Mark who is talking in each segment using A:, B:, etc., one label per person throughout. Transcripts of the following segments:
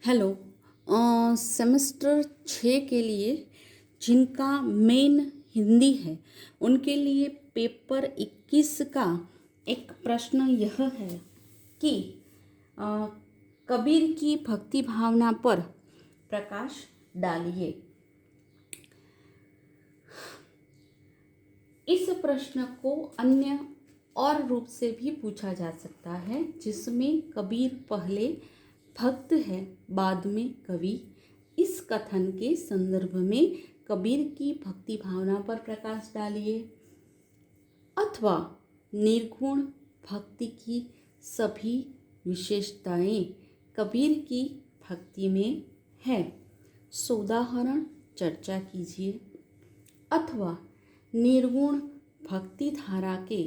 A: Hello. Semester 6 के लिए जिनका मेन हिंदी है उनके लिए पेपर 21 का एक प्रश्न यह है कि अ, कबीर की भक्ति भावना पर प्रकाश डालिए। इस प्रश्न को अन्य और रूप से भी पूछा जा सकता है, जिसमें कबीर पहले भक्त है बाद में कवि। इस कथन के संदर्भ में कबीर की भक्ति भावना पर प्रकाश डालिए, अथवा निर्गुण भक्ति की सभी विशेषताएं कबीर की भक्ति में है, सोदाहरण चर्चा कीजिए। अथवा निर्गुण भक्ति धारा के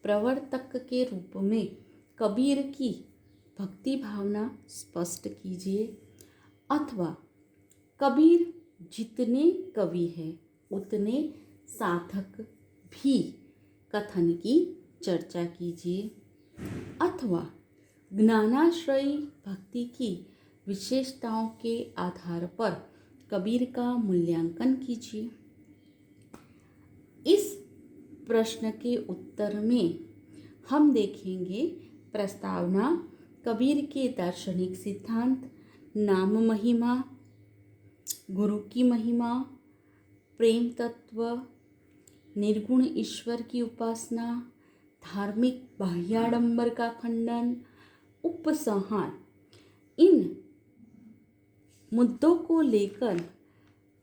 A: प्रवर्तक के रूप में कबीर की भक्ति भावना स्पष्ट कीजिए। अथवा कबीर जितने कवि हैं उतने साधक भी कथन की चर्चा कीजिए। अथवा ज्ञानाश्रयी भक्ति की विशेषताओं के आधार पर कबीर का मूल्यांकन कीजिए। इस प्रश्न के उत्तर में हम देखेंगे प्रस्तावना, कबीर के दार्शनिक सिद्धांत, नाम महिमा, गुरु की महिमा, प्रेम तत्व, निर्गुण ईश्वर की उपासना, धार्मिक बाह्याडंबर का खंडन, उपसंहार। इन मुद्दों को लेकर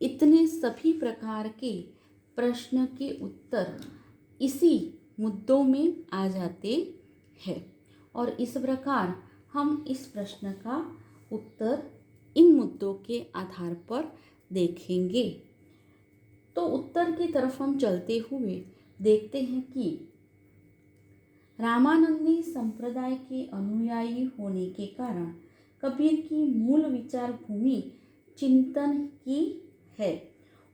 A: इतने सभी प्रकार के प्रश्न के उत्तर इसी मुद्दों में आ जाते हैं, और इस प्रकार हम इस प्रश्न का उत्तर इन मुद्दों के आधार पर देखेंगे। तो उत्तर की तरफ हम चलते हुए देखते हैं कि रामानंदी संप्रदाय के अनुयायी होने के कारण कबीर की मूल विचार भूमि चिंतन की है।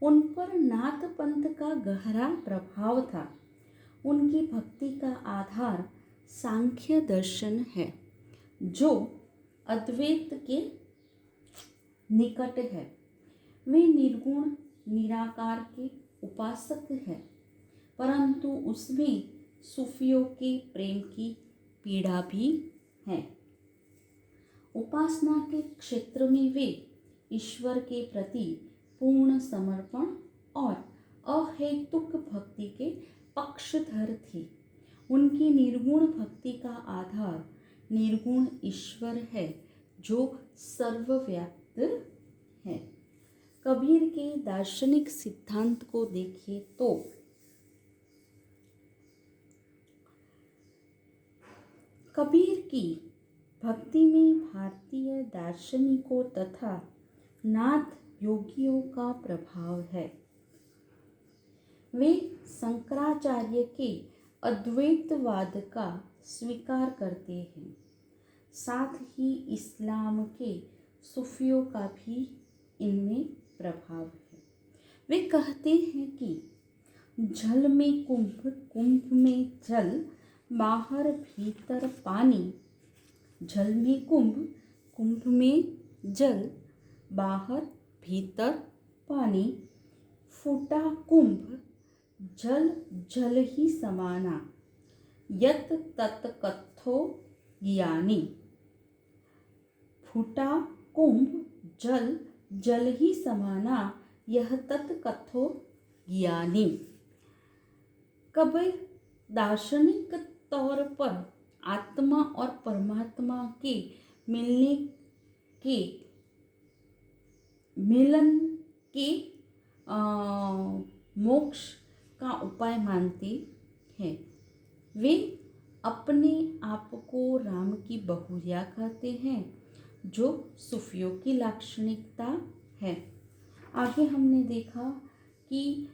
A: उन पर नाथ पंथ का गहरा प्रभाव था। उनकी भक्ति का आधार सांख्य दर्शन है, जो अद्वैत के निकट है। वे निर्गुण निराकार के उपासक हैं, परंतु उसमें सूफियों के प्रेम की पीड़ा भी है। उपासना के क्षेत्र में वे ईश्वर के प्रति पूर्ण समर्पण और अहेतुक भक्ति के पक्षधर थे। उनकी निर्गुण भक्ति का आधार निर्गुण ईश्वर है, जो सर्वव्याप्त है। कबीर के दार्शनिक सिद्धांत को देखें तो कबीर की भक्ति में भारतीय दार्शनिकों तथा नाथ योगियों का प्रभाव है। वे शंकराचार्य के अद्वैतवाद का स्वीकार करते हैं, साथ ही इस्लाम के सूफियों का भी इनमें प्रभाव है। वे कहते हैं कि जल में कुंभ, कुंभ में जल, बाहर भीतर पानी। जल में कुंभ, कुंभ में जल, बाहर भीतर पानी। फूटा कुंभ, जल जल ही समाना, यत तत् कथो ज्ञानी। फूटा कुंभ, जल जल ही समाना, यह तत् कथो ज्ञानी। कबीर दार्शनिक तौर पर आत्मा और परमात्मा के मिलन के मोक्ष का उपाय मानते हैं। वे अपने आप को राम की बहुरिया कहते हैं, जो सूफियों की लाक्षणिकता है। आगे हमने देखा कि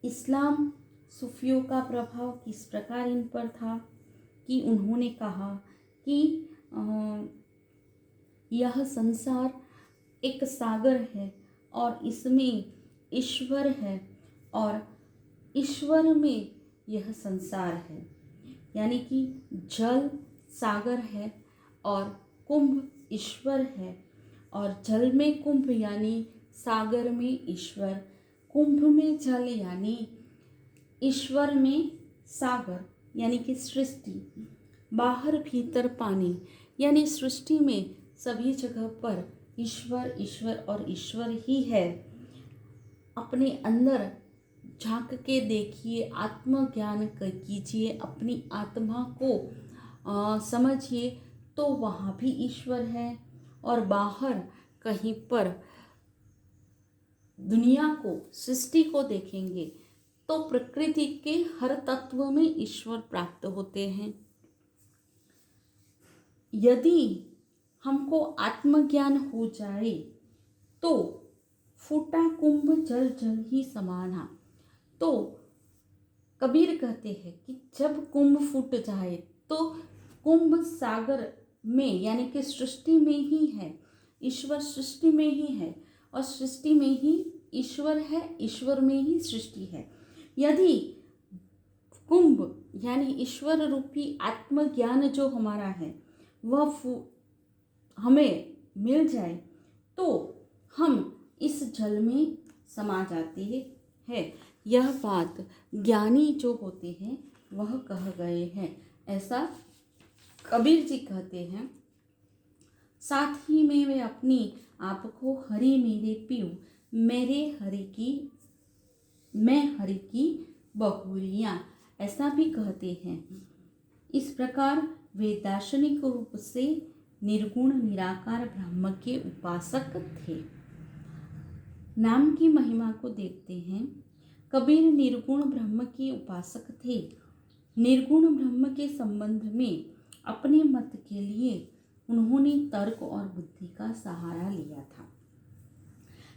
A: इस्लाम सूफियों का प्रभाव किस प्रकार इन पर था, कि उन्होंने कहा कि यह संसार एक सागर है और इसमें ईश्वर है, और ईश्वर में यह संसार है। यानी कि जल सागर है और कुंभ ईश्वर है, और जल में कुंभ यानी सागर में ईश्वर, कुंभ में जल यानी ईश्वर में सागर यानी कि सृष्टि, बाहर भीतर पानी यानी सृष्टि में सभी जगह पर ईश्वर ईश्वर और ईश्वर ही है। अपने अंदर झांक के देखिए, आत्मज्ञान कीजिए, अपनी आत्मा को समझिए, तो वहाँ भी ईश्वर है। और बाहर कहीं पर दुनिया को, सृष्टि को देखेंगे तो प्रकृति के हर तत्व में ईश्वर प्राप्त होते हैं। यदि हमको आत्मज्ञान हो जाए तो फूटा कुंभ जल जल ही समाना। तो कबीर कहते हैं कि जब कुंभ फूट जाए तो कुंभ सागर में यानी कि सृष्टि में ही है, ईश्वर सृष्टि में ही है और सृष्टि में ही ईश्वर है, ईश्वर में ही सृष्टि है। यदि कुंभ यानी ईश्वर रूपी आत्मज्ञान जो हमारा है वह हमें मिल जाए तो हम इस जल में समा जाते हैं। यह बात ज्ञानी जो होते हैं वह कह गए हैं, ऐसा कबीर जी कहते हैं। साथ ही में वे अपनी आप को हरि मेरे पीऊ, मैं हरि की बहुरियाँ, ऐसा भी कहते हैं। इस प्रकार वे दार्शनिक रूप से निर्गुण निराकार ब्रह्म के उपासक थे। नाम की महिमा को देखते हैं। कबीर निर्गुण ब्रह्म के उपासक थे। निर्गुण ब्रह्म के संबंध में अपने मत के लिए उन्होंने तर्क और बुद्धि का सहारा लिया था,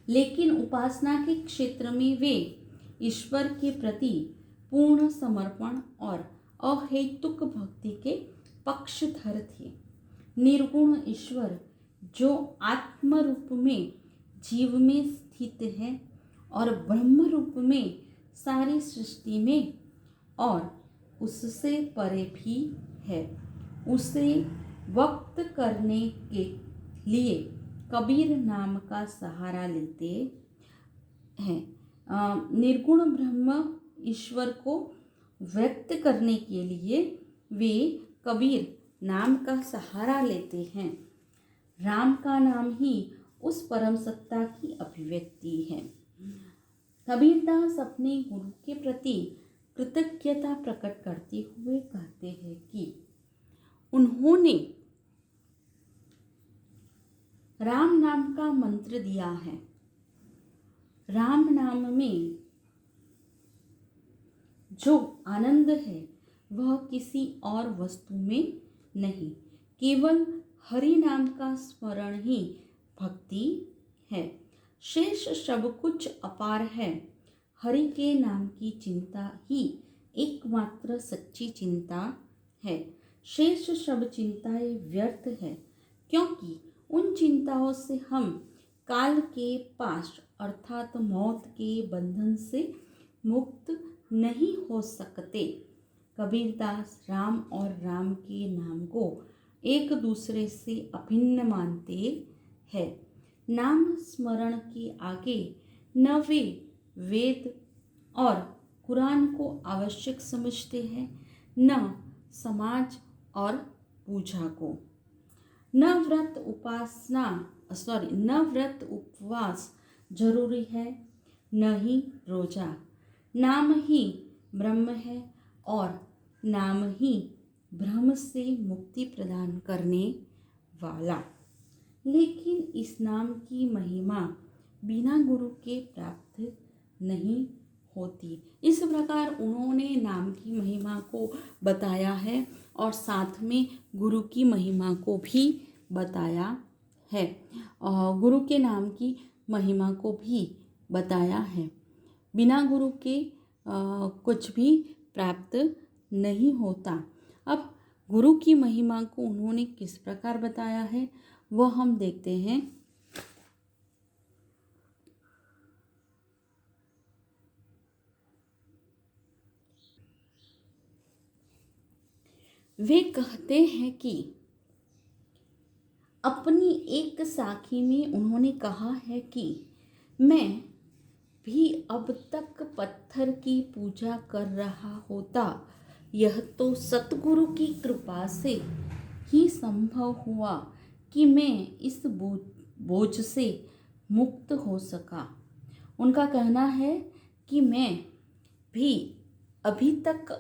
A: लेकिन उपासना के क्षेत्र में वे ईश्वर के प्रति पूर्ण समर्पण और अहेतुक भक्ति के पक्षधर थे। निर्गुण ईश्वर जो आत्म रूप में जीव में स्थित है और ब्रह्म रूप में सारी सृष्टि में और उससे परे भी है, उसे व्यक्त करने के लिए कबीर नाम का सहारा लेते हैं। निर्गुण ब्रह्म ईश्वर को व्यक्त करने के लिए वे कबीर नाम का सहारा लेते हैं। राम का नाम ही उस परम सत्ता की अभिव्यक्ति है। कबीरदास अपने गुरु के प्रति कृतज्ञता प्रकट करते हुए कहते हैं कि उन्होंने राम नाम का मंत्र दिया है। राम नाम में जो आनंद है वह किसी और वस्तु में नहीं, केवल हरि नाम का स्मरण ही भक्ति है। शेष सब कुछ अपार है। हरि के नाम की चिंता ही एकमात्र सच्ची चिंता है। शेष सब चिंताएं व्यर्थ है, क्योंकि उन चिंताओं से हम काल के पाश अर्थात मौत के बंधन से मुक्त नहीं हो सकते। कबीरदास राम और राम के नाम को एक दूसरे से अभिन्न मानते हैं। नाम स्मरण के आगे न वे वेद और कुरान को आवश्यक समझते हैं, न समाज और पूजा को। न व्रत उपवास जरूरी है, न ही रोजा। नाम ही ब्रह्म है और नाम ही भ्रम से मुक्ति प्रदान करने वाला। लेकिन इस नाम की महिमा बिना गुरु के प्राप्त नहीं होती। इस प्रकार उन्होंने नाम की महिमा को बताया है और साथ में गुरु की महिमा को भी बताया है, और गुरु के नाम की महिमा को भी बताया है। बिना गुरु के कुछ भी प्राप्त नहीं होता। अब गुरु की महिमा को उन्होंने किस प्रकार बताया है वह हम देखते हैं। वे कहते हैं कि अपनी एक साखी में उन्होंने कहा है कि मैं भी अब तक पत्थर की पूजा कर रहा होता, यह तो सतगुरु की कृपा से ही संभव हुआ कि मैं इस बोझ से मुक्त हो सका। उनका कहना है कि मैं भी अभी तक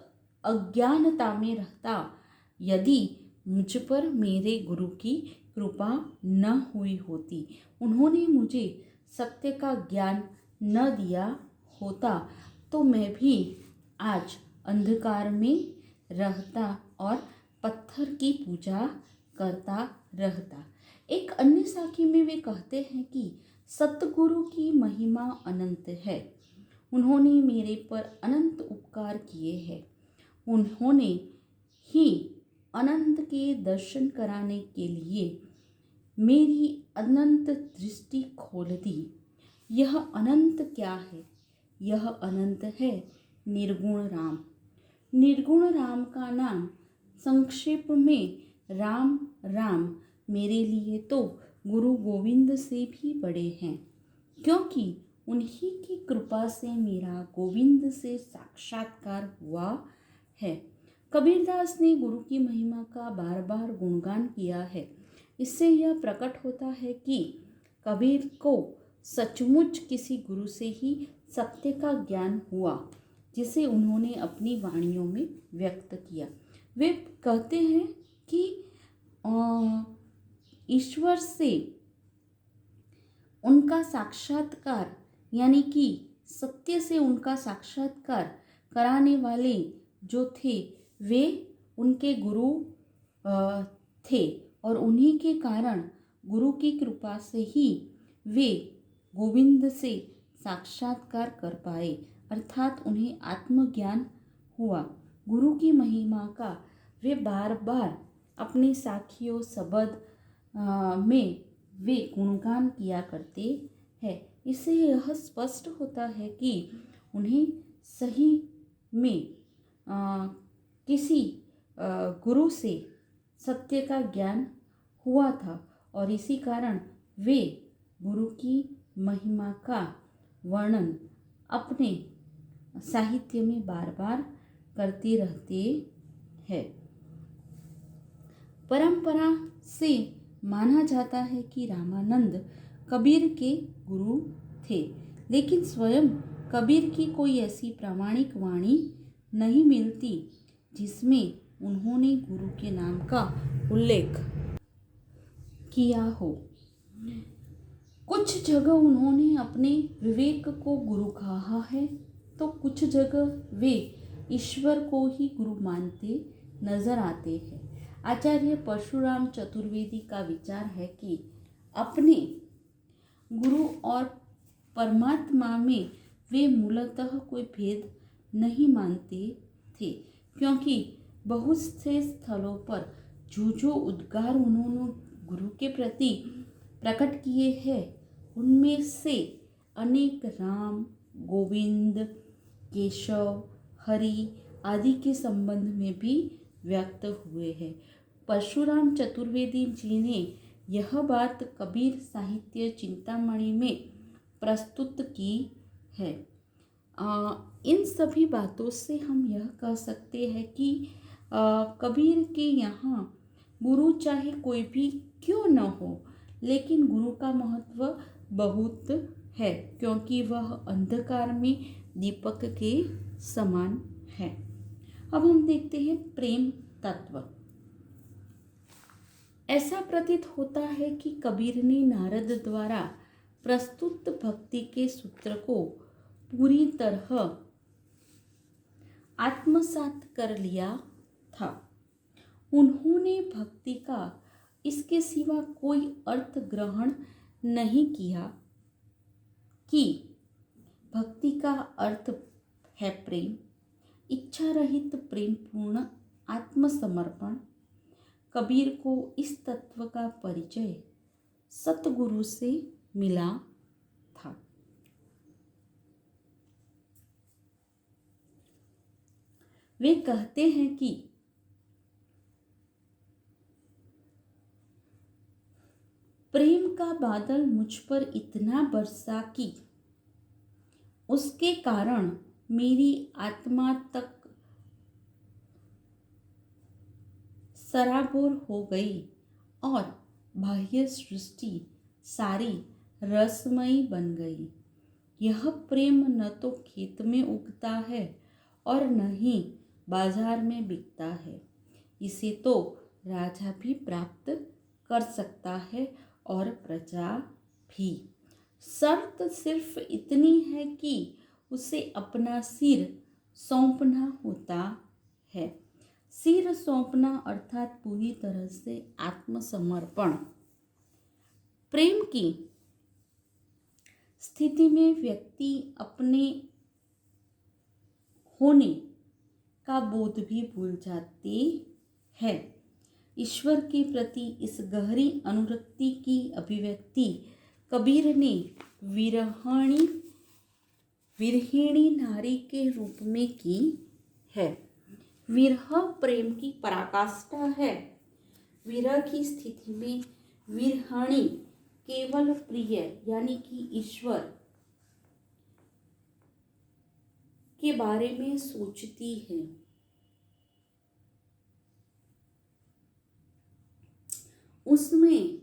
A: अज्ञानता में रहता यदि मुझ पर मेरे गुरु की कृपा न हुई होती, उन्होंने मुझे सत्य का ज्ञान न दिया होता, तो मैं भी आज अंधकार में रहता और पत्थर की पूजा करता रहता। एक अन्य साखी में वे कहते हैं कि सतगुरु की महिमा अनंत है, उन्होंने मेरे पर अनंत उपकार किए हैं, उन्होंने ही अनंत के दर्शन कराने के लिए मेरी अनंत दृष्टि खोल दी। यह अनंत क्या है? यह अनंत है निर्गुण राम। निर्गुण राम का नाम संक्षेप में राम राम मेरे लिए तो गुरु गोविंद से भी बड़े हैं, क्योंकि उन्हीं की कृपा से मेरा गोविंद से साक्षात्कार हुआ है। कबीरदास ने गुरु की महिमा का बार बार गुणगान किया है। इससे यह प्रकट होता है कि कबीर को सचमुच किसी गुरु से ही सत्य का ज्ञान हुआ, जिसे उन्होंने अपनी वाणियों में व्यक्त किया। वे कहते हैं कि ईश्वर से उनका साक्षात्कार, यानी कि सत्य से उनका साक्षात्कार कराने वाले जो थे वे उनके गुरु थे, और उन्हीं के कारण गुरु की कृपा से ही वे गोविंद से साक्षात्कार कर पाए, अर्थात उन्हें आत्मज्ञान हुआ। गुरु की महिमा का वे बार बार अपने साखियों शब्द में वे गुणगान किया करते हैं। इससे यह स्पष्ट होता है कि उन्हें सही में किसी गुरु से सत्य का ज्ञान हुआ था, और इसी कारण वे गुरु की महिमा का वर्णन अपने साहित्य में बार बार करते रहते हैं। परंपरा से माना जाता है कि रामानंद कबीर के गुरु थे, लेकिन स्वयं कबीर की कोई ऐसी प्रामाणिक वाणी नहीं मिलती जिसमें उन्होंने गुरु के नाम का उल्लेख किया हो। कुछ जगह उन्होंने अपने विवेक को गुरु कहा है, तो कुछ जगह वे ईश्वर को ही गुरु मानते नजर आते हैं। आचार्य परशुराम चतुर्वेदी का विचार है कि अपने गुरु और परमात्मा में वे मूलतः कोई भेद नहीं मानते थे, क्योंकि बहुत से स्थलों पर जो उद्गार उन्होंने गुरु के प्रति प्रकट किए हैं, उनमें से अनेक राम, गोविंद, केशव, हरि आदि के संबंध में भी व्यक्त हुए हैं। परशुराम चतुर्वेदी जी ने यह बात कबीर साहित्य चिंतामणि में प्रस्तुत की है। इन सभी बातों से हम यह कह सकते हैं कि कबीर के यहाँ गुरु चाहे कोई भी क्यों न हो, लेकिन गुरु का महत्व बहुत है, क्योंकि वह अंधकार में दीपक के समान है। अब हम देखते हैं प्रेम तत्व। ऐसा प्रतीत होता है कि कबीर ने नारद द्वारा प्रस्तुत भक्ति के सूत्र को पूरी तरह आत्मसात कर लिया था। उन्होंने भक्ति का इसके सिवा कोई अर्थ ग्रहण नहीं किया कि भक्ति का अर्थ है प्रेम, इच्छा रहित प्रेमपूर्ण आत्मसमर्पण। कबीर को इस तत्व का परिचय सतगुरु से मिला था। वे कहते हैं कि प्रेम का बादल मुझ पर इतना बरसा कि उसके कारण मेरी आत्मा तक सराबोर हो गई और बाह्य सृष्टि सारी रसमयी बन गई। यह प्रेम न तो खेत में उगता है और न ही बाजार में बिकता है। इसे तो राजा भी प्राप्त कर सकता है और प्रजा भी। शर्त सिर्फ इतनी है कि उसे अपना सिर सौंपना होता है। सिर सौंपना अर्थात पूरी तरह से आत्मसमर्पण। प्रेम की स्थिति में व्यक्ति अपने होने का बोध भी भूल जाते हैं। ईश्वर के प्रति इस गहरी अनुरक्ति की अभिव्यक्ति कबीर ने विरहिणी नारी के रूप में की है। विरह प्रेम की पराकाष्ठा है। विरह की स्थिति में विरहिणी केवल प्रिय यानी कि ईश्वर के बारे में सोचती है। उसमें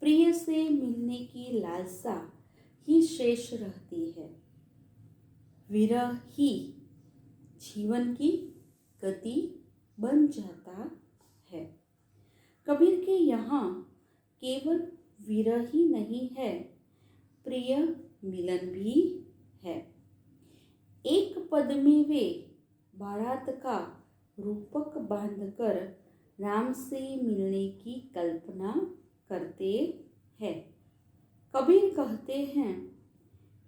A: प्रिय से मिलने की लालसा ही शेष रहती है। विरह ही जीवन की गति बन जाता है। कबीर के यहाँ केवल विरह ही नहीं है, प्रिय मिलन भी है। एक पद में वे बारात का रूपक बांधकर राम से मिलने की कल्पना करते हैं। कबीर कहते हैं,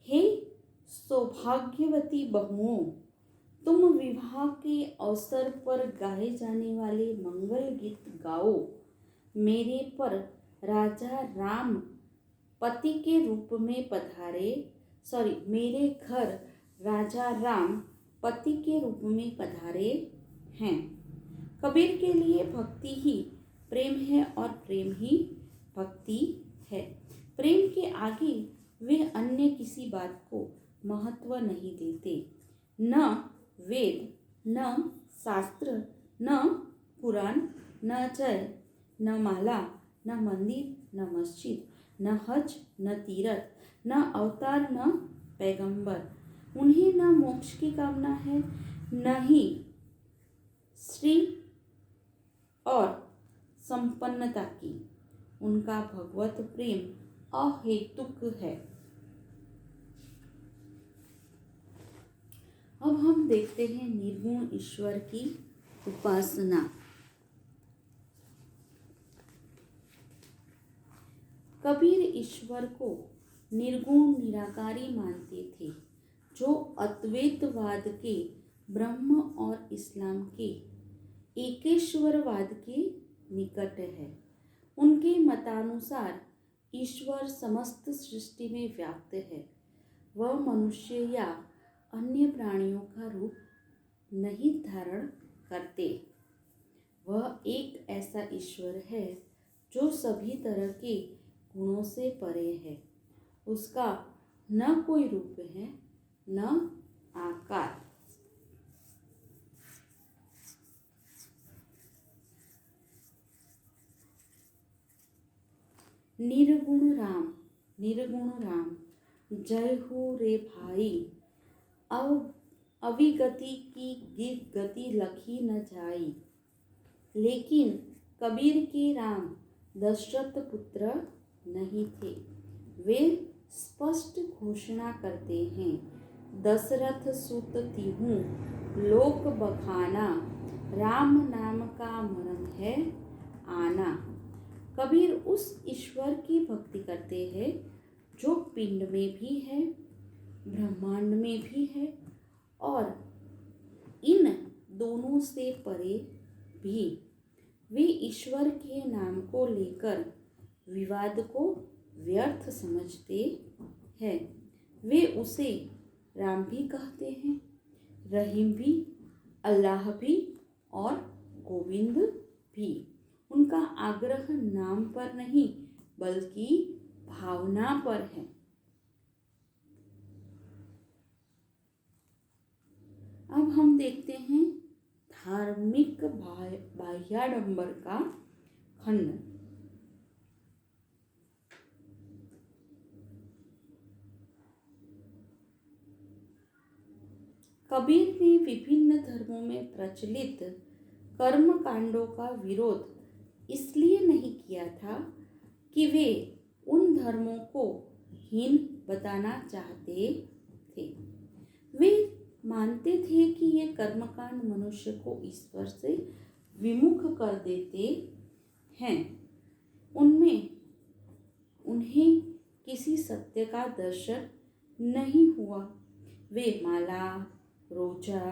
A: हे सौभाग्यवती बहुओं, तुम विवाह के अवसर पर गाए जाने वाले मंगल गीत गाओ। मेरे पर राजा राम पति के रूप में मेरे घर राजा राम पति के रूप में पधारे हैं। कबीर के लिए भक्ति ही प्रेम है और प्रेम ही भक्ति है। प्रेम के आगे वे अन्य किसी बात को महत्व नहीं देते। न वेद, न शास्त्र, न पुराण, न जय, न माला, न मंदिर, न मस्जिद, न हज, न तीरथ, न अवतार, न पैगंबर। उन्हें न मोक्ष की कामना है, न ही श्री और संपन्नता की। उनका भगवत प्रेम अहेतुक है। अब हम देखते हैं निर्गुण ईश्वर की उपासना। कबीर ईश्वर को निर्गुण निराकारी मानते थे, जो अद्वैतवाद के ब्रह्म और इस्लाम के एकेश्वरवाद के निकट है। उनके मतानुसार ईश्वर समस्त सृष्टि में व्याप्त है। वह मनुष्य या अन्य प्राणियों का रूप नहीं धारण करते। वह एक ऐसा ईश्वर है जो सभी तरह के गुणों से परे है। उसका न कोई रूप है, न आकार। निर्गुण राम, निर्गुण राम, जय हो रे भाई। अविगति की गति लखी न जाई। लेकिन कबीर के राम दशरथ पुत्र नहीं थे। वे स्पष्ट घोषणा करते हैं, दशरथ सुत तिहूँ लोक बखाना, राम नाम का मरम है आना। कबीर उस ईश्वर की भक्ति करते हैं जो पिंड में भी है, ब्रह्मांड में भी है और इन दोनों से परे भी। वे ईश्वर के नाम को लेकर विवाद को व्यर्थ समझते हैं। वे उसे राम भी कहते हैं, रहीम भी, अल्लाह भी और गोविंद भी। उनका आग्रह नाम पर नहीं बल्कि भावना पर है। अब हम देखते हैं धार्मिक बाह्याडंबर का खंडन। कबीर ने विभिन्न धर्मों में प्रचलित कर्म कांडों का विरोध इसलिए नहीं किया था कि वे उन धर्मों को हीन बताना चाहते थे। वे मानते थे कि ये कर्मकांड मनुष्य को ईश्वर से विमुख कर देते हैं। उनमें उन्हें किसी सत्य का दर्शन नहीं हुआ। वे माला, रोजा,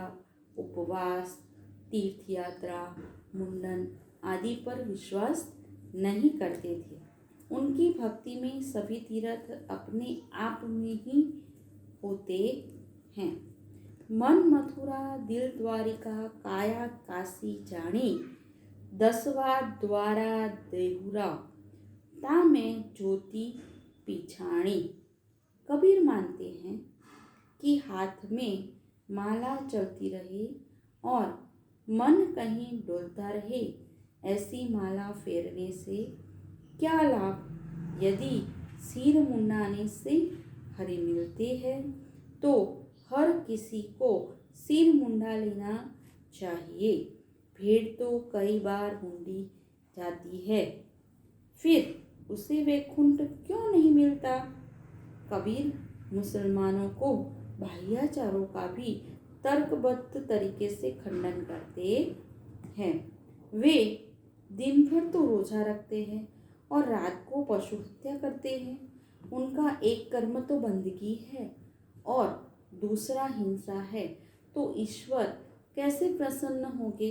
A: उपवास, तीर्थ यात्रा, मुंडन आदि पर विश्वास नहीं करते थे। उनकी भक्ति में सभी तीर्थ अपने आप में ही होते हैं। मन मथुरा, दिल द्वारिका, काया काशी जानी, दसवा द्वारा देहुरा, ता में ज्योति पिछाणी। कबीर मानते हैं कि हाथ में माला चलती रहे और मन कहीं डोलता रहे, ऐसी माला फेरने से क्या लाभ। यदि सिर मुंडाने से हरि मिलते हैं तो हर किसी को सिर मुंडा लेना चाहिए। भेड़ तो कई बार मुंडी जाती है, फिर उसे वैकुंठ क्यों नहीं मिलता। कबीर मुसलमानों को बाह्याचारों का भी तर्कबद्ध तरीके से खंडन करते हैं। वे दिन भर तो रोजा रखते हैं और रात को पशु हत्या करते हैं। उनका एक कर्म तो बंदगी है और दूसरा हिंसा है, तो ईश्वर कैसे प्रसन्न होंगे।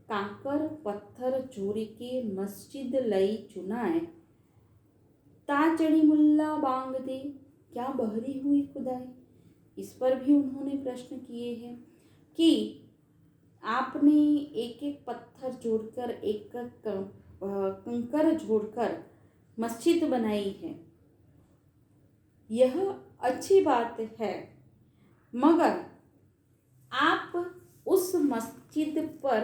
A: काकर पत्थर जोड़ी के मस्जिद लई चुनाए, ता चढ़ी मुल्ला बांग दे, क्या बहरी हुई खुदाई। इस पर भी उन्होंने प्रश्न किए हैं कि आपने एक एक पत्थर जोड़कर, एक कंकर जोड़कर मस्जिद बनाई है, यह अच्छी बात है, मगर आप उस मस्जिद पर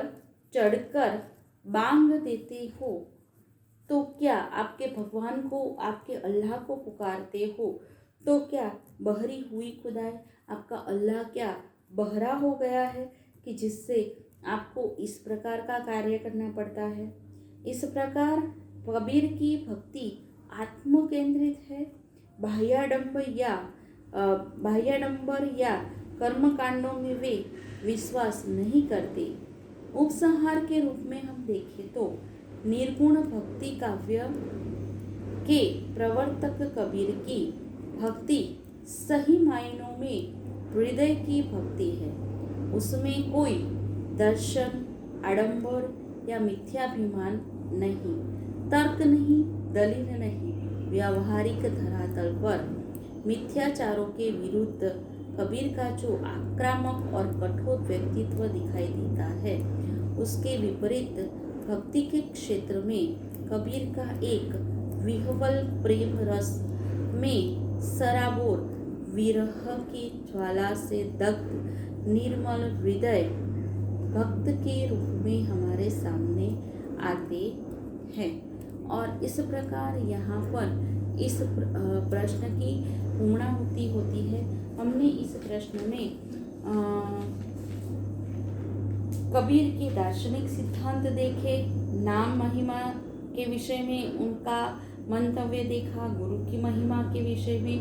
A: चढ़कर बांग देते हो तो क्या आपके भगवान को, आपके अल्लाह को पुकारते हो तो क्या बहरी हुई खुदाई, आपका अल्लाह क्या बहरा हो गया है कि जिससे आपको इस प्रकार का कार्य करना पड़ता है। इस प्रकार कबीर की भक्ति आत्म केंद्रित है। बाह्याडंबर या कर्मकांडों में वे विश्वास नहीं करते। उपसंहार के रूप में हम देखें तो निर्गुण भक्ति काव्य के प्रवर्तक कबीर की भक्ति सही मायनों में हृदय की भक्ति है। उसमें कोई दर्शन, आडंबर या मिथ्याभिमान नहीं, तर्क नहीं, दलील नहीं। व्यावहारिक धरातल पर मिथ्याचारों के विरुद्ध कबीर का जो आक्रामक और कठोर व्यक्तित्व दिखाई देता है, उसके विपरीत भक्ति के क्षेत्र में कबीर का एक विह्वल प्रेम रस में सराबोर विरह की ज्वाला से दग्ध निर्मल हृदय भक्त के रूप में हमारे सामने आते हैं। और इस प्रकार यहाँ पर इस प्रश्न की पूर्णाहुति होती है। हमने इस प्रश्न में कबीर के दार्शनिक सिद्धांत देखे, नाम महिमा के विषय में उनका मंतव्य देखा, गुरु की महिमा के विषय में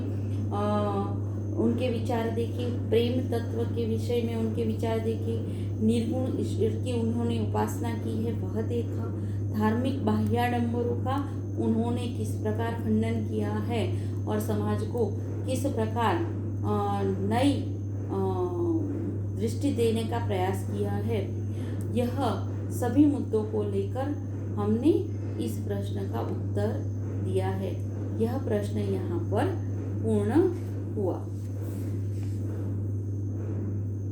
A: उनके विचार देखे, प्रेम तत्व के विषय में उनके विचार देखे, निर्गुण ईश्वर की उन्होंने उपासना की है वह देखा, धार्मिक बाह्याडंबरों का उन्होंने किस प्रकार खंडन किया है और समाज को किस प्रकार नई दृष्टि देने का प्रयास किया है। यह सभी मुद्दों को लेकर हमने इस प्रश्न का उत्तर दिया है। यह प्रश्न यहाँ पर पूर्ण हुआ।